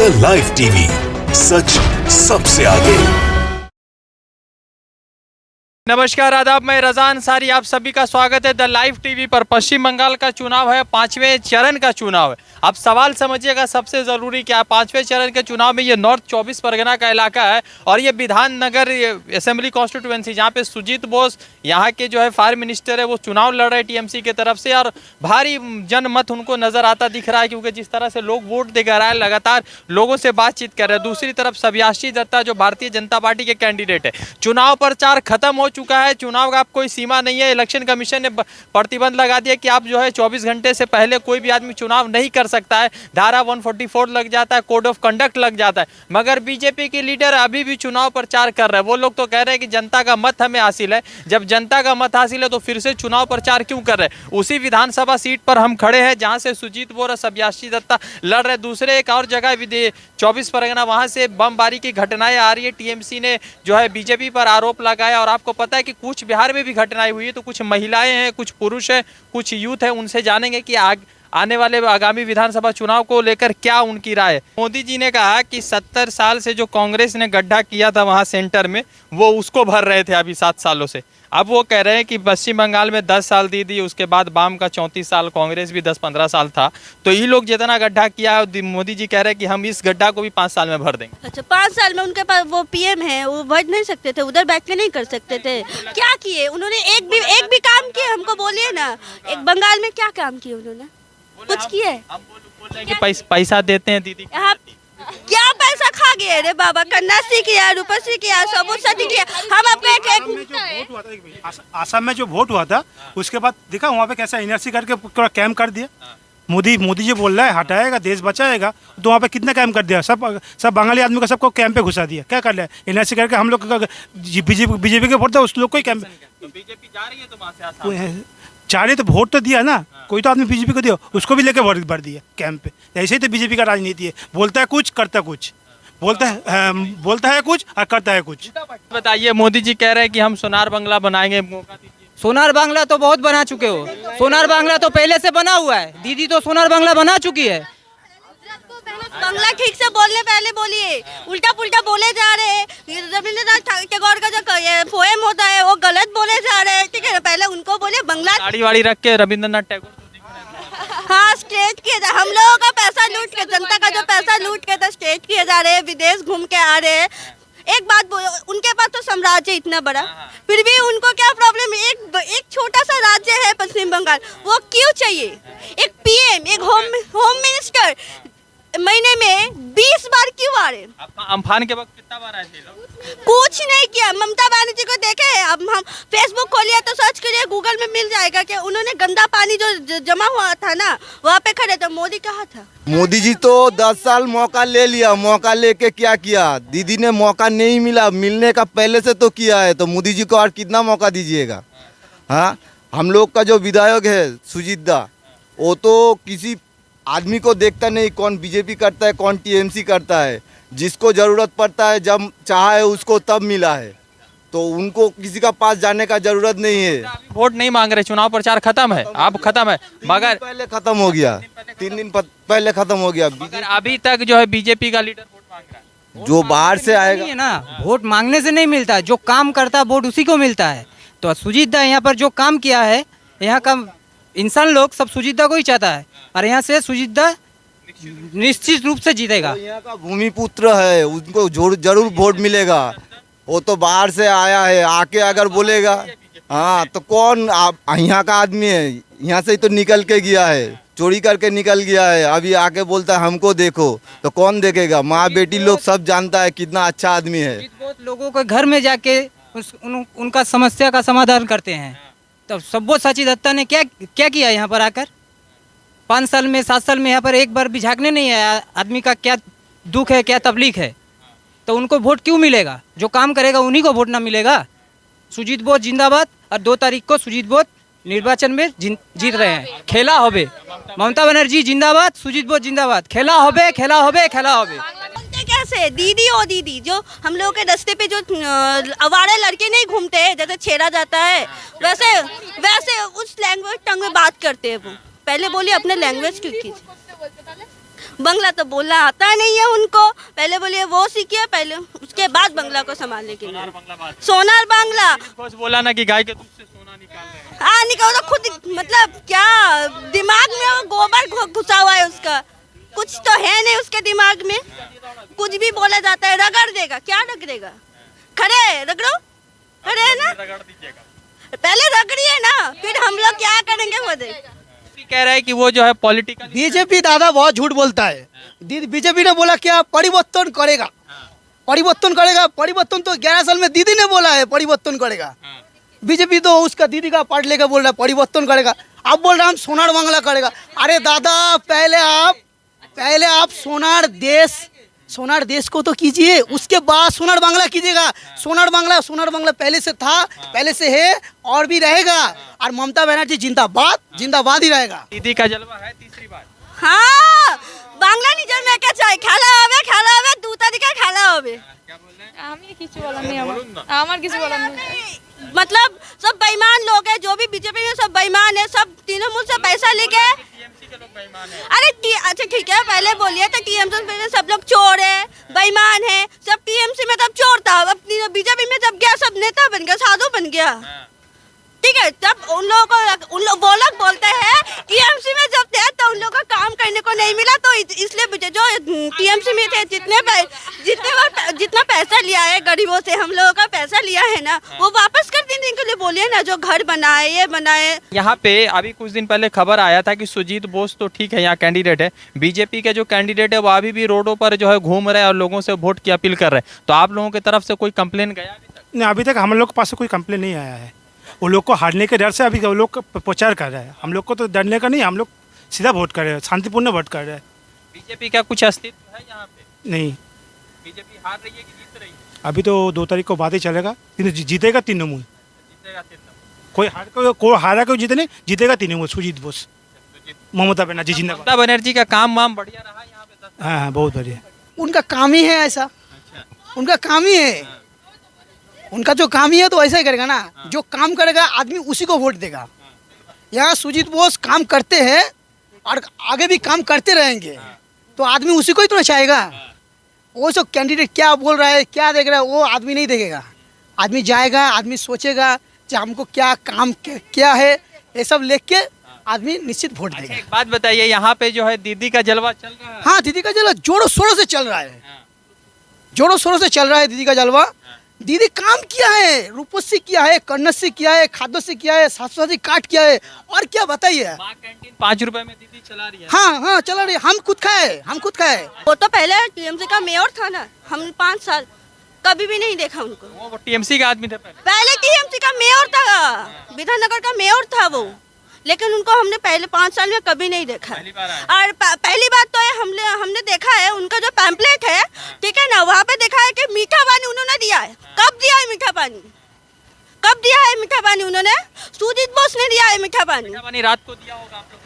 The live TV, सच सबसे आगे। नमस्कार, आदाब, मैं रज़ा अंसारी, आप सभी का स्वागत है द लाइव टीवी पर। पश्चिम बंगाल का चुनाव है, 5वें चरण का चुनाव है। अब सवाल समझिएगा सबसे ज़रूरी क्या है। 5वें चरण के चुनाव में ये नॉर्थ 24 परगना का इलाका है और ये विधाननगर असेंबली कॉन्स्टिट्यूएंसी, जहाँ पे सुजीत बोस यहाँ के जो है फायर मिनिस्टर है, वो चुनाव लड़ रहे हैं टीएमसी की तरफ से और भारी जनमत उनको नज़र आता दिख रहा है, क्योंकि जिस तरह से लोग वोट देकर आए, लगातार लोगों से बातचीत कर रहे हैं। दूसरी तरफ सब्यासाची दत्ता जो भारतीय जनता पार्टी के कैंडिडेट है, चुनाव प्रचार खत्म हो चुका है। चुनाव का कोई सीमा नहीं है। इलेक्शन कमीशन ने प्रतिबंध लगा दिया कि आप जो है 24 घंटे से पहले कोई भी आदमी चुनाव नहीं कर सकता है। धारा 144 लग जाता है, कोड ऑफ कंडक्ट लग जाता है। मगर बीजेपी के लीडर अभी भी चुनाव प्रचार कर रहे हैं। वो लोग तो कह रहे हैं कि जनता का मत हमें हासिल है। जब जनता का मत हासिल है तो फिर से चुनाव प्रचार क्यों कर रहे हैं। उसी विधानसभा सीट पर हम खड़े हैं जहां से सुजीत बोस और सब्यासाची दत्ता लड़ रहे। दूसरे एक और जगह 24 परगना, वहां से बमबारी की घटनाएं आ रही है। टीएमसी ने जो है बीजेपी पर आरोप लगाया और आपको पता है कि कूच बिहार में भी घटनाएं हुई है। तो कुछ महिलाएं हैं, कुछ पुरुष हैं, कुछ यूथ है, उनसे जानेंगे कि आने वाले आगामी विधानसभा चुनाव को लेकर क्या उनकी राय है। मोदी जी ने कहा कि 70 साल से जो कांग्रेस ने गड्ढा किया था वहां सेंटर में, वो उसको भर रहे थे अभी 7 सालों से। अब वो कह रहे हैं कि पश्चिम बंगाल में 10 साल दी, उसके बाद वाम का 34 साल, कांग्रेस भी 10-15 साल था। तो ये लोग जितना गड्ढा किया, मोदी जी कह रहे हैं कि हम इस गड्ढा को भी 5 साल में भर देंगे। अच्छा, 5 साल में उनके पास वो पीएम है, वो भर नहीं सकते थे, उधर बैठ के नहीं कर सकते थे? क्या किए उन्होंने? एक भी काम किए? हमको बोलिए ना, एक बंगाल में क्या काम किए उन्होंने? कुछ किए? हम बोल रहे हैं कि पैसा देते हैं दीदी। क्या पैसा खा गए रे बाबा? कन्याश्री किया, रूपश्री किया, सबूत किया। हम अपने आसाम में जो वोट हुआ था उसके बाद देखा वहाँ पे कैसा एनआरसी करके पूरा कैम्प कर दिया। मोदी जी बोल रहा है हटाएगा, देश बचाएगा, तो वहाँ पे कितना कैम्प कर दिया। सब बंगाली आदमी को सबको कैंप पे घुसा दिया। क्या कर लिया? एनआरसी करके हम लोग बीजेपी के वोट था, उस लोग को ही कैंप। बीजेपी जा रही है तो वहाँ से जा रही तो वोट तो दिया ना, कोई तो आदमी बीजेपी को दिया, उसको भी लेके भर दिया कैंप पे। ऐसे ही तो बीजेपी का राजनीति है, बोलता है कुछ करता कुछ, बोलता है कुछ और करता है कुछ। बताइए, मोदी जी कह रहे हैं कि हम सोनार बांग्ला बनाएंगे, मौका दीजिए। सोनार बांग्ला तो बहुत बना चुके हो। सोनार बांग्ला तो पहले से बना हुआ है। दीदी तो सोनार बांग्ला बना चुकी है। बांग्ला ठीक से बोलने पहले बोलिए, उल्टा पुल्टा बोले जा रहे हैं। रविंद्रनाथ टैगोर का जो पोएम होता है वो गलत बोले जा रहे हैं। ठीक है, पहले उनको बोले बंगला। दाढ़ी वाड़ी रख के रविंद्रनाथ टैगोर हाँ, स्टेज किए जा, हम लोगों का पैसा लूट के, जनता का जो पैसा लूट के तो स्टेज किए जा रहे हैं, विदेश घूम के आ रहे हैं। एक बात उनके पास तो साम्राज्य इतना बड़ा, फिर भी उनको क्या प्रॉब्लम है? एक छोटा सा राज्य है पश्चिम बंगाल, वो क्यों चाहिए? एक पीएम, एक होम मिनिस्टर महीने में 20 बार क्यों आ रहे? अम्फान के वक्त कितना बार आए थे लोग? कुछ नहीं किया। ममता बनर्जी को देखे, अब हम फेसबुक खोलिए तो सर्च करिए, गूगल में मिल जाएगा कि उन्होंने गंदा पानी जो जमा हुआ था ना, वहाँ पे खड़े थे। मोदी कहाँ था? मोदी जी तो 10 साल मौका ले लिया, मौका लेके क्या किया? दीदी ने मौका नहीं मिला, मिलने का पहले से तो किया है, तो मोदी जी को और कितना मौका दीजिएगा? हाँ, हम लोग का जो विधायक है सुजीत दा, वो तो किसी आदमी को देखता नहीं, कौन बीजेपी करता है, कौन टीएमसी करता है। जिसको ज़रूरत पड़ता है, जब चाहा है उसको तब मिला है, तो उनको किसी का पास जाने का जरूरत नहीं है। वोट नहीं मांग रहे, चुनाव प्रचार खत्म है, अब खत्म है। मगर पहले खत्म हो गया, 3 दिन पहले खत्म हो गया। मगर अभी तक जो है बीजेपी का लीडर वोट मांग रहा है। जो बाहर से आएगा है ना, वोट मांगने से नहीं मिलता, जो काम करता है वोट उसी को मिलता है। तो सुजीत दा यहाँ पर जो काम किया है, यहाँ का इंसान लोग सब सुजीत दा को ही चाहता है और यहाँ से सुजीत दा निश्चित रूप से जीतेगा। यहाँ का भूमिपुत्र है, उनको जरूर वोट मिलेगा। वो तो बाहर से आया है, आके अगर बोलेगा हाँ तो कौन यहाँ का आदमी है? यहाँ से ही तो निकल के गया है, चोरी करके निकल गया है, अभी आके बोलता है हमको देखो, तो कौन देखेगा? माँ बेटी लोग सब जानता है कितना अच्छा आदमी है। बहुत लोगों के घर में जाके उनका समस्या का समाधान करते हैं। तो सब्यासाची दत्ता ने क्या किया यहाँ पर आकर? 5 साल में 7 साल में यहाँ पर एक बार भी झाँकने नहीं आया आदमी का क्या दुख है, क्या तकलीफ है। तो उनको वोट क्यों मिलेगा? जो काम करेगा उन्हीं को वोट ना मिलेगा। सुजीत बोस जिंदाबाद। और 2 तारीख को सुजीत बोस निर्वाचन में जीत रहे हैं। खेला होबे, ममता बनर्जी जिंदाबाद, सुजीत बोस जिंदाबाद। खेला होबे, खेला होबे, खेला होबे। कैसे दीदी ओ दीदी, जो हम लोगों के रास्ते पे जो अवारे लड़के नहीं घूमते हैं, जैसे छेड़ा जाता है, वैसे उस लैंग्वेज टंग में बात करते हैं वो। पहले बोलिए अपने लैंग्वेज क्यों कीजिए। बंगला तो बोलना आता नहीं है उनको। पहले बोलिए वो सीखिए पहले, उसके बाद बंगला को संभालने के लिए। सोनार बांग्ला बस बोला ना कि गाय के दूध से सोना निकाल रहे हैं। हाँ निकालो खुद, मतलब क्या दिमाग में वो गोबर घुसा हुआ है उसका, कुछ तो है नहीं उसके दिमाग में। कुछ भी बोला जाता है रगड़ देगा, क्या रगड़ेगा? खड़े रगड़ो, खड़े है ना, रगड़ दीजिएगा। पहले रगड़िए ना, फिर हम लोग क्या करेंगे वो देख। कह रहा है कि वो जो है पॉलिटिकल बीजेपी दादा बहुत झूठ बोलता है। बीजेपी ने बोला क्या परिवर्तन करेगा, परिवर्तन करेगा। परिवर्तन तो 11 साल में दीदी ने बोला है परिवर्तन करेगा। बीजेपी तो उसका दीदी का पार्ट लेकर बोल रहा है परिवर्तन करेगा। अब बोल रहा हम सोनार बांग्ला करेगा। अरे दादा पहले आप सोनार देश को तो कीजिए, उसके बाद सोनार बांग्ला कीजिएगा। सोनार बांग्ला पहले से था, पहले से है और भी रहेगा। और ममता बनर्जी जिंदाबाद ही रहेगा। दीदी का जलवा है तीसरी बार। हाँ বাংলা নিজের মেয়েকে চাই, খেলা হবে 2 তারিখে খেলা হবে। আমি কিছু বলার নেই, আমার কিছু বলার নেই। मतलब सब बेईमान लोग हैं, जो भी बीजेपी में सब बेईमान है, सब तृणमूल से पैसा लेके। अरे अच्छा ठीक है, पहले बोलिए तो टीएमसी में सब लोग चोर है, बेईमान है। सब टीएमसी में तब चोर था, अब बीजेपी में जब गया सब नेता बन गया, साधु बन गया। ठीक है, तब वो लोग बोलते हैं टीएमसी में जब थे तो उन लोगों को काम करने को नहीं मिला, तो इसलिए जो टीएमसी में थे जितना पैसा लिया है गरीबों से, हम लोगों का पैसा लिया है ना, वो वापस कर देने के लिए बोलिए ना, जो घर बनाए ये बनाए। यहाँ पे अभी कुछ दिन पहले खबर आया था कि सुजीत बोस तो ठीक है यहाँ कैंडिडेट है, बीजेपी के जो कैंडिडेट है वो अभी भी रोडों पर जो है घूम रहे हैं और लोगों से वोट की अपील कर रहे हैं। तो आप लोगों की तरफ से कोई कंप्लेन गया अभी तक? नहीं, अभी तक हम लोग के पास से कोई कंप्लेन नहीं आया है। वो लोग को हारने के डर से अभी वो लोग प्रचार कर रहे हैं। हम लोग को तो डरने का नहीं, हम लोग सीधा वोट कर रहे हैं, शांतिपूर्ण वोट कर रहे हैं। बीजेपी का कुछ अस्तित्व है यहाँ पे? नहीं, बीजेपी हार रही है कि जीत रही है? अभी तो 2 तारीख को बाद ही चलेगा। जीतेगा तृणमूल। जीतेगा तृणमूल। कोई हारा कोई जीते नहीं, जीतेगा तृणमूल। सुजीत बोस, ममता बनर्जी जिंदाबाद। ममता बनर्जी का काम वाम बढ़िया रहा यहाँ पे? हाँ बहुत बढ़िया। उनका काम ही है ऐसा, उनका काम ही है, उनका जो काम ही है तो ऐसा ही करेगा ना। जो काम करेगा आदमी उसी को वोट देगा। यहाँ सुजीत बोस काम करते हैं और आगे भी काम करते रहेंगे, तो आदमी उसी को ही तो चाहेगा। वो जो कैंडिडेट क्या बोल रहा है, क्या देख रहा है, वो आदमी नहीं देखेगा। आदमी जाएगा, आदमी सोचेगा कि हमको क्या काम क्या है, ये सब लिख के आदमी निश्चित वोट देगा। एक बात बताइए, यहाँ पे जो है दीदी का जलवा चल रहा है? हाँ, दीदी का जलवा जोरों शोरों से चल रहा है, जोरों शोरों से चल रहा है दीदी का जलवा। दीदी काम किया है, रूपसी किया है, कन्नसी किया है, खाद्य से किया है, सासुसाजी काट किया है, और क्या बताइए। माँ कैंटीन 5 रुपए में दीदी चला रही है। हाँ चला रही है। हम खुद खाए। वो तो पहले टीएमसी का मेयर था ना, हम 5 साल कभी भी नहीं देखा उनको। वो टीएमसी का आदमी थे पहले टीएमसी का मेयर था, विधाननगर का मेयर था वो, लेकिन उनको हमने पहले 5 साल में कभी नहीं देखा। और पहली बात तो हमने देखा है उनका जो पैम्पलेट है, ठीक है ना, वहाँ पे देखा है कि मीठा पानी उन्होंने दिया है। कब दिया है मीठा पानी? कब दिया है मीठा पानी उन्होंने? सुजीत बोस ने दिया है मीठा पानी। रात को दिया होगा आप लोग?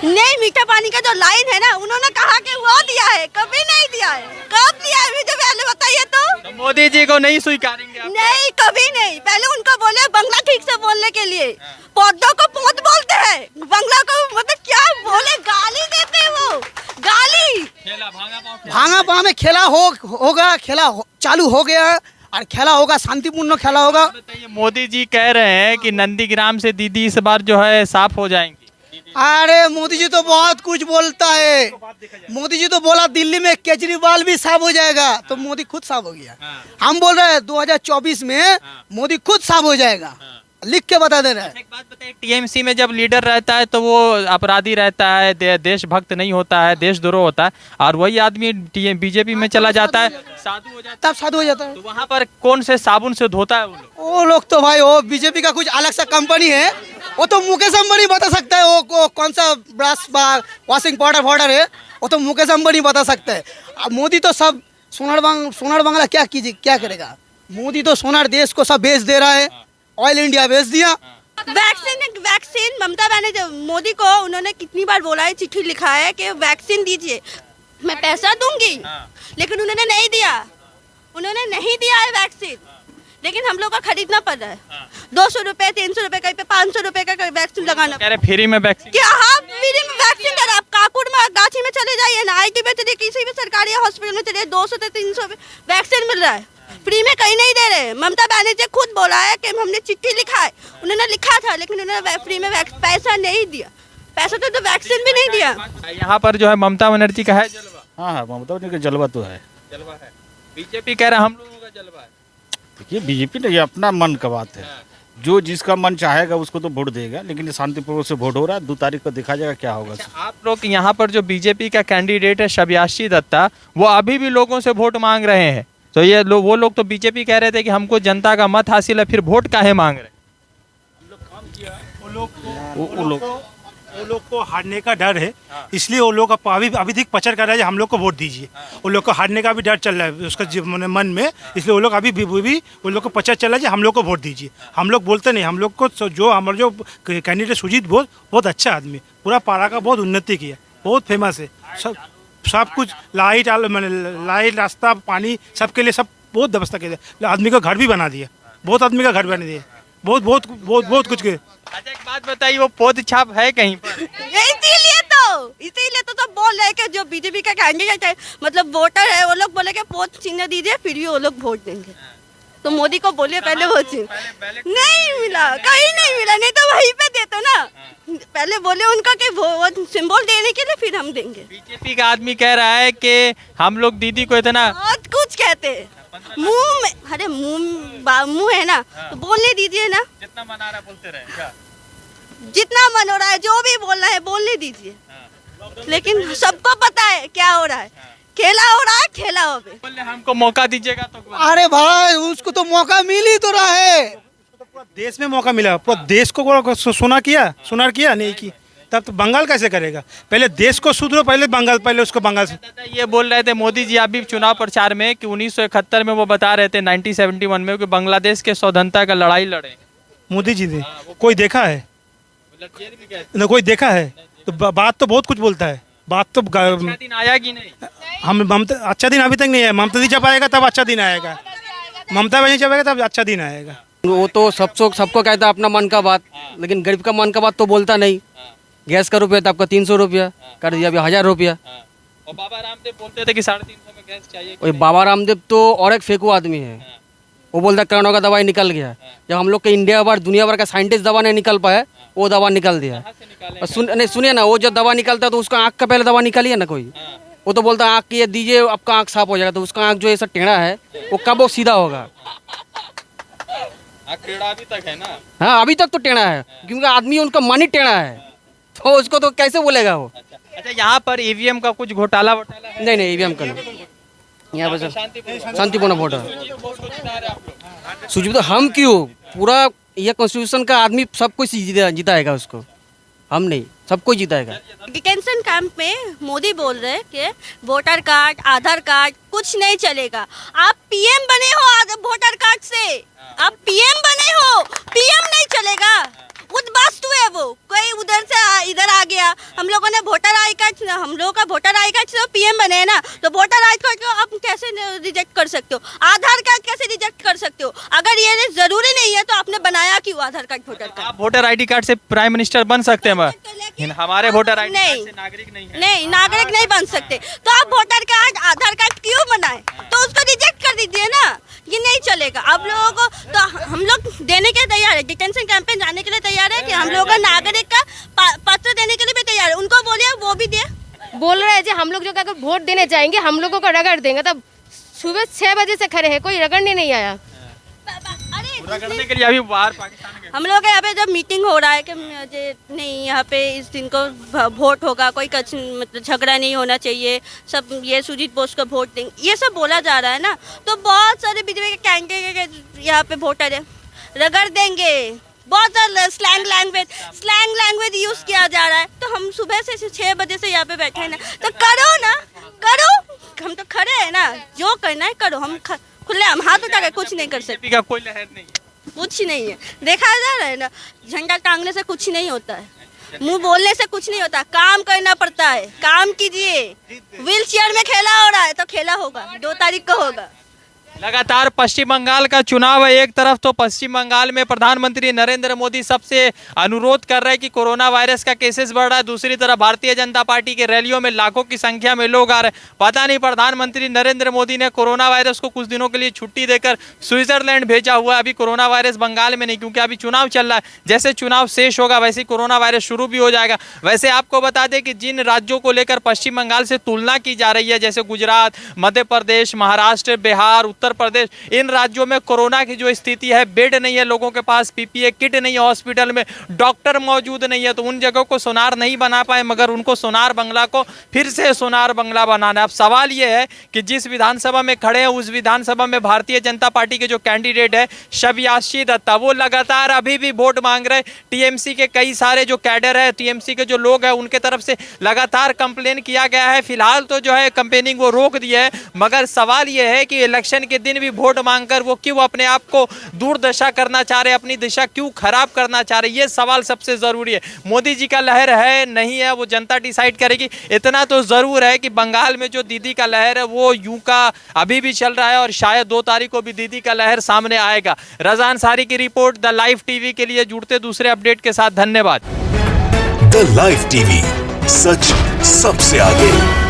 नहीं, मीठा पानी का जो लाइन है ना, उन्होंने कहा कि वो दिया है, कभी नहीं दिया है। कब दिया है मुझे पहले बताइए तो। मोदी जी को नहीं स्वीकारेंगे आप? नहीं, कभी नहीं। पहले उनको बोले बंगला ठीक से बोलने के लिए, पौधों को पौध बोलते हैं, बंगला को मतलब क्या बोले, गाली देते हैं वो, गाली। भांगा पाँव में खेला होगा, चालू हो गया और खेला होगा, शांतिपूर्ण खेला होगा। बताइए, मोदी जी कह रहे हैं कि नंदीग्राम से दीदी इस बार जो है साफ हो जाएंगी। अरे मोदी जी तो बहुत कुछ बोलता है। मोदी जी तो बोला दिल्ली में केजरीवाल भी साफ हो जाएगा, तो मोदी खुद साफ हो गया। हम बोल रहे हैं 2024 में मोदी खुद साफ हो जाएगा, लिख के बता दे रहे हैं। एक बात बताइए, टीएमसी में जब लीडर रहता है तो वो अपराधी रहता है, देशभक्त नहीं होता है, देशद्रोह होता है, और वही आदमी बीजेपी में चला जाता है, साधु हो जाता है, तब साधु हो जाता है। तो वहाँ पर कौन से साबुन से धोता है वो लोग तो भाई, वो बीजेपी का कुछ अलग सा कंपनी है, वो तो मुकेश अंबानी बता सकता है वो कौन सा ब्रश वॉशिंग पाउडर है, वो तो मुकेश अंबानी बता सकता है। अब मोदी तो सब सोनार बांग्ला क्या करेगा? मोदी तो सोनार देश को सब बेच दे रहा है, ऑयल इंडिया बेच दिया। वैक्सीन ममता बनर्जी, मोदी को उन्होंने कितनी बार बोला है, चिट्ठी लिखा है कि वैक्सीन दीजिए, मैं पैसा दूंगी, लेकिन उन्होंने नहीं दिया है वैक्सीन, लेकिन हम लोग का खरीदना पड़ रहा है। 200 रुपए 300 रुपए कहीं पे 500 रुपए का वैक्सीन लगाना। कह रहे फ्री में वैक्सीन। क्या हाँ फ्री में वैक्सीन दे रहे? आप काकुड़ में गाछी में चले जाइए ना, IT में चलिए, किसी भी सरकारी हॉस्पिटल में चलिए, 200 से 300 वैक्सीन मिल रहा है, फ्री में कहीं नहीं दे रहे। ममता बनर्जी खुद बोला है कि हमने चिट्ठी लिखा है, उन्होंने लिखा था लेकिन उन्होंने फ्री में पैसा नहीं दिया, पैसा तो वैक्सीन भी नहीं दिया। यहाँ पर जो है ममता बनर्जी का है जलवा। हाँ हाँ, ममता बनर्जी का जलवा तो है। जलवा है। बीजेपी कह रहा है हम लोगों का जलवा है। देखिए बीजेपी ने ये अपना मन का बात है, जो जिसका मन चाहेगा उसको तो वोट देगा, लेकिन ये शांतिपूर्वक से वोट हो रहा है। 2 तारीख को देखा जाएगा क्या होगा। आप लोग यहाँ पर जो बीजेपी का कैंडिडेट है शब्याशी दत्ता, वो अभी भी लोगों से वोट मांग रहे हैं, तो ये वो लोग तो बीजेपी कह रहे थे कि हमको जनता का मत हासिल है, फिर वोट काहे मांग रहे? वो लोग को हारने का डर है, इसलिए वो लोग अभी अधिक प्रचार कर रहे हैं हम लोग को वोट दीजिए। वो लोग को हारने का भी डर चल रहा है उसका मन में, इसलिए वो लोग अभी भी वो लोग को प्रचार चल रहा है हम लोग को वोट दीजिए। हम लोग बोलते नहीं, हम लोग को जो हमारे जो कैंडिडेट सुजीत बोस बहुत अच्छा आदमी, पूरा पारा का बहुत उन्नति किया, बहुत फेमस है, सब कुछ लाइट रास्ता पानी सबके लिए सब बहुत व्यवस्था किया, आदमी का घर भी बना दिया, बहुत आदमी का घर बना दिया, बहुत कुछ किया। अच्छा एक बात बताइए, वो पौध छाप है कहीं पर? इसीलिए तो सब बोल रहे हैं कि जो बीजेपी का कैंडिडेट है मतलब वोटर है, वो लोग बोले कि वोट चिन्ह दीजिए फिर भी वो लोग वोट देंगे। तो मोदी को बोलिए पहले वोट चिन्ह नहीं मिला, कहीं नहीं मिला, नहीं तो वहीं पे देते ना। पहले बोले उनका कि वो सिंबल देने के लिए फिर हम देंगे। बीजेपी का आदमी कह रहा है कि हम लोग दीदी को इतना बहुत कुछ कहते हैं मुंह में, अरे मुंह है ना तो बोलने दीजिए ना, जितना मन आ रहा है बोलते रहे, जितना मन हो रहा है जो भी बोलना है बोलने दीजिए, लेकिन सबको पता है क्या हो रहा है, खेला हो रहा है, खेला हो गया। बोले हमको मौका दीजिएगा तो अरे भाई उसको तो मौका मिल ही तो रहा है, पूरा देश में मौका मिला, पूरा देश को सुनार किया नहीं की, तब तो बंगाल कैसे करेगा? पहले देश को सुधरो, पहले उसको बंगाल से। ये बोल रहे थे मोदी जी अभी चुनाव प्रचार में कि 1971 में वो बता रहे थे 1971 में कि बांग्लादेश के स्वतंत्रता का लड़ाई लड़े मोदी जी ने कोई देखा है न, कोई देखा है तो बात तो बहुत कुछ बोलता है, बात तो अच्छा दिन आया कि नहीं? हम ममता अच्छा दिन अभी तक नहीं है, ममता जी जब आएगा तब अच्छा दिन आएगा, ममता बनर्जी जब आएगा तब अच्छा दिन आएगा। वो तो सबको कहता है अपना मन का बात, लेकिन गरीब का मन का बात तो बोलता नहीं। गैस का रुपया था आपका 300 रुपया कर दिया, अभी 1000 रुपया। और बाबा रामदेव बोलते थे कि 350 में गैस चाहिए। और बाबा रामदेव तो और एक फेंकू आदमी है, वो बोलता कोरोना का दवाई निकल गया। जब हम लोग के इंडिया भर दुनिया भर का साइंटिस्ट दवा नहीं निकल पाया, वो दवा निकल दिया। और सुनिए ना, वो जब दवा निकलता है तो उसका आँख का पहले दवा निकालिए ना कोई, वो तो बोलता है आँख ये दीजिए आपका आँख साफ हो जाएगा, तो उसका आँख जो ऐसा टेढ़ा है वो कब वो सीधा होगा? अभी तक है ना। हाँ अभी तक तो टेढ़ा है, क्योंकि आदमी उनका मन ही टेढ़ा है, तो उसको तो कैसे बोलेगा वो? अच्छा यहाँ पर ईवीएम का कुछ घोटाला है? नहीं ईवीएम का नहीं, यहाँ पर शांतिपूर्ण वोट है। सुजीत हम क्यों, पूरा ये कॉन्स्टिट्यूशन का आदमी सब कुछ जिताएगा उसको, हम नहीं, सब कुछ जिताएगा। डिटेंशन कैंप में मोदी बोल रहे हैं कि वोटर कार्ड आधार कार्ड कुछ नहीं चलेगा। आप पीएम बने हो वोटर कार्ड से, आप पीएम बने हो, पीएम नहीं चलेगा। उद्वास्तु है वो, कोई उधर से इधर आ गया। हम लोगों ने वोटर आई कार्ड, हम लोगों का वोटर आई कार्ड से पीएम बने हैं ना, तो वोटर आई कार्ड को आप कैसे रिजेक्ट कर सकते हो? आधार कार्ड कैसे रिजेक्ट कर सकते हो? अगर ये जरूरी नहीं है तो आपने बनाया क्यों आधार कार्ड वोटर कार्ड? आप वोटर आईडी कार्ड से प्राइम मिनिस्टर बन सकते हैं, हमारे वोटर आईडी कार्ड से नागरिक नहीं है। नहीं, नागरिक नहीं बन सकते, तो आप वोटर कार्ड आधार कार्ड क्यों बनाए? तो उसको रिजेक्ट कर दीजिए ना, ये नहीं चलेगा। आप लोगों को तो हम लोग देने के तैयार है, डिटेंशन कैंप में जाने के लिए तैयार है कि हम लोगों को नागरिक का पत्र देने के लिए भी तैयार है। उनको बोलिए वो भी दे। बोल रहे हैं जो हम लोग जो अगर वोट देने जाएंगे हम लोगों को रगड़ देंगे, तब सुबह 6 बजे से खड़े हैं, कोई रगड़ने नहीं आया। रगड़ने के लिए अभी बाहर पाकिस्तान गए। हम लोग यहाँ पे जब मीटिंग हो रहा है कि नहीं यहाँ पे इस दिन को वोट होगा, कोई मतलब झगड़ा नहीं होना चाहिए, सब ये सुजीत बोस को वोट देंगे, ये सब बोला जा रहा है ना, तो बहुत सारे बीजेपी के कैंडिडेट यहाँ पे वोटर है, रगड़ देंगे। बहुत सारा स्लैंग लैंग्वेज यूज किया जा रहा है। तो हम सुबह से 6 बजे से यहाँ पे बैठे हैं ना, तो करो ना, करो, हम तो खड़े हैं ना, जो करना है करो। हम खुले हम हाथ उठा के कुछ नहीं कर सकते, का कोई लहर नहीं है, कुछ नहीं है। देखा जा रहा है ना, झंडा टांगने से कुछ नहीं होता है, मुंह बोलने से कुछ नहीं होता, काम करना पड़ता है। काम कीजिए। व्हील चेयर में खेला हो रहा है तो खेला होगा, 2 तारीख को होगा। लगातार पश्चिम बंगाल का चुनाव है। एक तरफ तो पश्चिम बंगाल में प्रधानमंत्री नरेंद्र मोदी सबसे अनुरोध कर रहे हैं कि कोरोना वायरस का केसेस बढ़ रहा है, दूसरी तरफ भारतीय जनता पार्टी के रैलियों में लाखों की संख्या में लोग आ रहे हैं। पता नहीं प्रधानमंत्री नरेंद्र मोदी ने कोरोना वायरस को कुछ दिनों के लिए छुट्टी देकर स्विट्जरलैंड भेजा हुआ है। अभी कोरोना वायरस बंगाल में नहीं, क्योंकि अभी चुनाव चल रहा है। जैसे चुनाव शेष होगा वैसे ही कोरोना वायरस शुरू भी हो जाएगा। वैसे आपको बता दें कि जिन राज्यों को लेकर पश्चिम बंगाल से तुलना की जा रही है, जैसे गुजरात, मध्य प्रदेश, महाराष्ट्र, बिहार, उत्तर प्रदेश, इन राज्यों में कोरोना की जो स्थिति है, बेड नहीं है लोगों के पास, पीपीए किट नहीं है, हॉस्पिटल में डॉक्टर मौजूद नहीं है, तो उन जगहों को सोनार नहीं बना पाए, मगर उनको सोनार बंगला को फिर से सोनार बंगला बनाना है। अब सवाल यह है कि जिस विधानसभा में खड़े हैं उस विधानसभा में भारतीय जनता पार्टी के जो कैंडिडेट है शबियाशी दत्ता, वो लगातार अभी भी वोट मांग रहे। टीएमसी के कई सारे जो कैडर है, टीएमसी के जो लोग हैं, उनके तरफ से लगातार कंप्लेन किया गया है। फिलहाल तो जो है कंपेनिंग वो रोक दिया है, मगर सवाल यह है कि इलेक्शन के दिन भी वोट मांगकर वो क्यों अपने आप को दुर्दशा करना चाह रहे, अपनी दिशा क्यों खराब करना चाह रहे, ये सवाल सबसे जरूरी है। मोदी जी का लहर है नहीं है वो जनता डिसाइड करेगी। इतना तो जरूर है कि बंगाल में जो दीदी का लहर है वो यूं का अभी भी चल रहा है और शायद 2 तारीख को भी दीदी का लहर सामने आएगा। रज़ा अंसारी की रिपोर्ट द लाइव टीवी के लिए। जुड़ते दूसरे अपडेट के साथ, धन्यवाद। द लाइव टीवी, सच सबसे आगे।